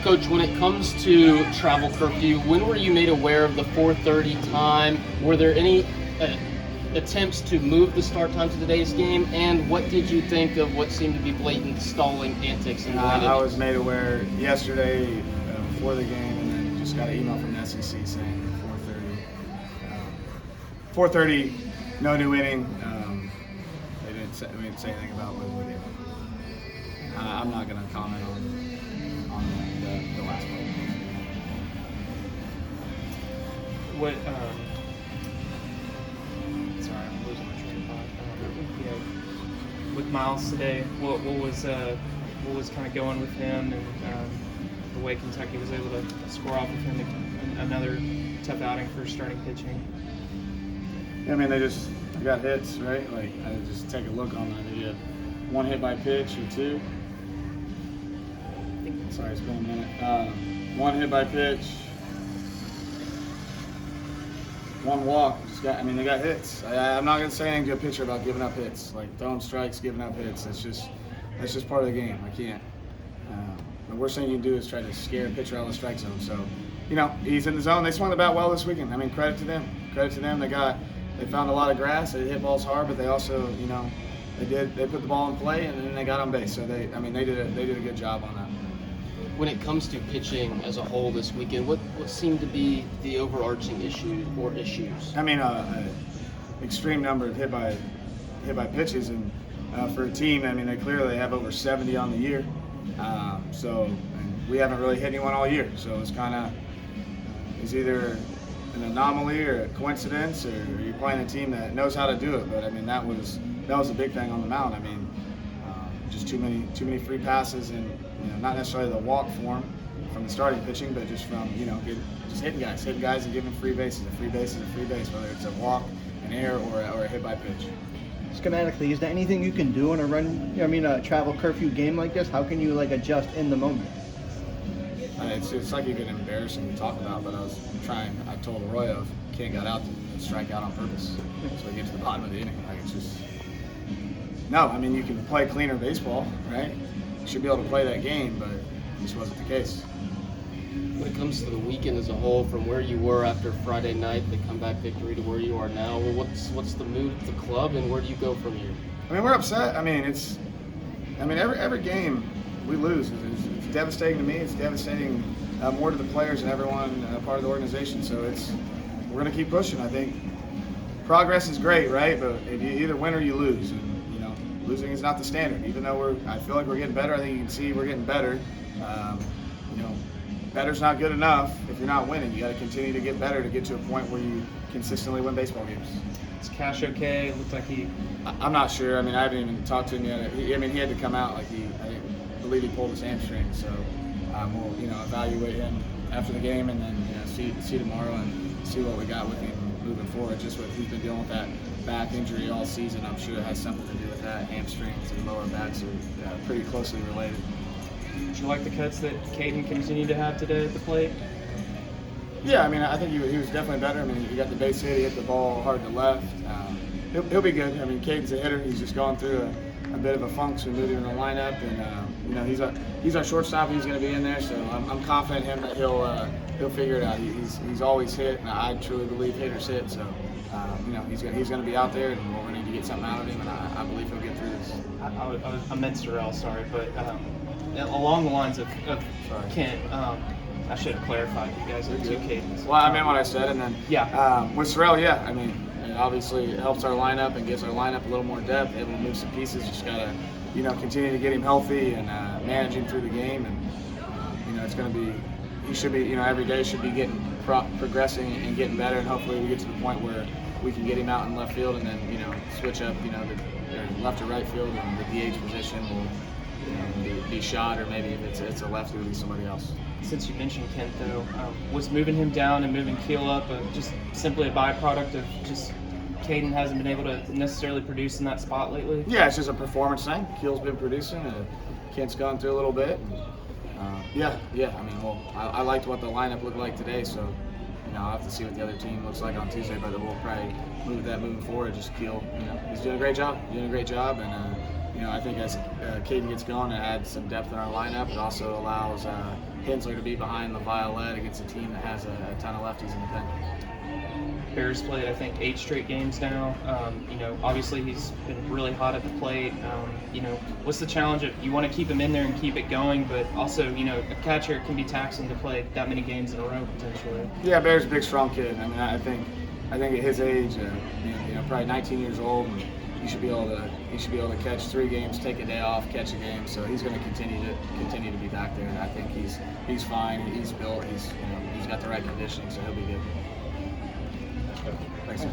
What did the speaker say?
Coach, when it comes to travel curfew, when were you made aware of the 4:30 time? Were there any attempts to move the start time to today's game? And what did you think of what seemed to be blatant stalling antics in the late I was innings? made aware yesterday before the game, and then just got an email from the SEC saying 4:30. 4:30, no new inning. They didn't say anything about moving the game. I'm not going to comment on the last one. What? Sorry, I'm losing my train of thought. With Miles today, what was kind of going with him, and the way Kentucky was able to score off of him in another tough outing for starting pitching. I mean, they got hits, right? Like, I just take a look on that. They had one hit by pitch or two. Sorry, it's been a minute. One hit by pitch, one walk. They got hits. I'm not gonna say anything to a pitcher about giving up hits, like throwing strikes, giving up hits. That's just part of the game. I can't. The worst thing you can do is try to scare a pitcher out of the strike zone. So, he's in the zone. They swung the bat well this weekend. I mean, credit to them. They found a lot of grass. They hit balls hard, but they also, they put the ball in play and then they got on base. So they did a good job on that. When it comes to pitching as a whole this weekend, what seemed to be the overarching issue or issues? I mean, extreme number of hit by pitches, and for a team, I mean, they clearly have over 70 on the year. And we haven't really hit anyone all year, so it's either an anomaly or a coincidence, or you're playing a team that knows how to do it. But I mean, that was a big thing on the mound. I mean, just too many free passes, and not necessarily the walk form from the starting pitching, but just from just hitting guys and giving free bases. A free base is a free base, whether it's a walk, an error, or a hit by pitch. Schematically, is there anything you can do in a travel curfew game like this? How can you adjust in the moment? It's like even embarrassing to talk about, but I told Arroyo, King got out to strike out on purpose, so we get to the bottom of the inning. No, I mean, you can play cleaner baseball, right? You should be able to play that game, but this wasn't the case. When it comes to the weekend as a whole, from where you were after Friday night, the comeback victory, to where you are now, what's the mood of the club, and where do you go from here? I mean, we're upset. I mean, every game we lose. It's devastating to me. It's devastating more to the players and everyone part of the organization. So we're going to keep pushing. I think progress is great, right? But if you either win or you lose, and losing is not the standard. Even though I feel like we're getting better. I think you can see we're getting better. Better's not good enough if you're not winning. You got to continue to get better to get to a point where you consistently win baseball games. Is Cash okay? It looked like I'm not sure. I mean, I haven't even talked to him yet. He had to come out. I believe he pulled his hamstring. So we'll evaluate him after the game, and then see tomorrow and see what we got with him moving forward. Just what he's been dealing with, that back injury all season. I'm sure it has something to do with that. Hamstrings and lower backs are pretty closely related. Did you like the cuts that Caden continued to have today at the plate? Yeah, I mean, I think he was definitely better. I mean, he got the base hit, he hit the ball hard to left. He'll be good. I mean, Caden's a hitter. He's just going through a bit of a funk, so moving in the lineup, and he's our shortstop. He's going to be in there, so I'm confident in him that he'll figure it out. He's always hit, and I truly believe hitters hit. So he's going to be out there, and we're going to need to get something out of him, and I believe he'll get through this. I meant Sorrell, sorry, but along the lines of Kent, I should have clarified. You guys are two Cadens. Well, I meant what I said, and then with Sorrell, I mean, it obviously helps our lineup and gives our lineup a little more depth, able to move some pieces. Just gotta, continue to get him healthy and manage him through the game, and it's going to be. He should be, every day should be progressing and getting better, and hopefully we get to the point where we can get him out in left field and then, switch up, the left or right field, and the DH position will be shot, or maybe if it's a lefty, it'll be somebody else. Since you mentioned Kent, though, was moving him down and moving Keel up just simply a byproduct of just Caden hasn't been able to necessarily produce in that spot lately? Yeah, it's just a performance thing. Keel's been producing, and Kent's gone through a little bit. I mean, I liked what the lineup looked like today, so I'll have to see what the other team looks like on Tuesday, but we'll probably move that moving forward. Just Keel, he's doing a great job, and I think as Caden gets going, it adds some depth in our lineup. It also allows Hensler to be behind the violet against a team that has a ton of lefties in the pen. Bears played, I think, 8 straight games now. Obviously he's been really hot at the plate. What's the challenge of you want to keep him in there and keep it going, but also, a catcher can be taxing to play that many games in a row potentially. Yeah, Bear's a big, strong kid. I mean, I think at his age, probably 19 years old, and he should be able to catch 3 games, take a day off, catch a game. So he's going to continue to be back there, and I think he's fine. He's built. He's got the right conditioning, so he'll be good. Thanks.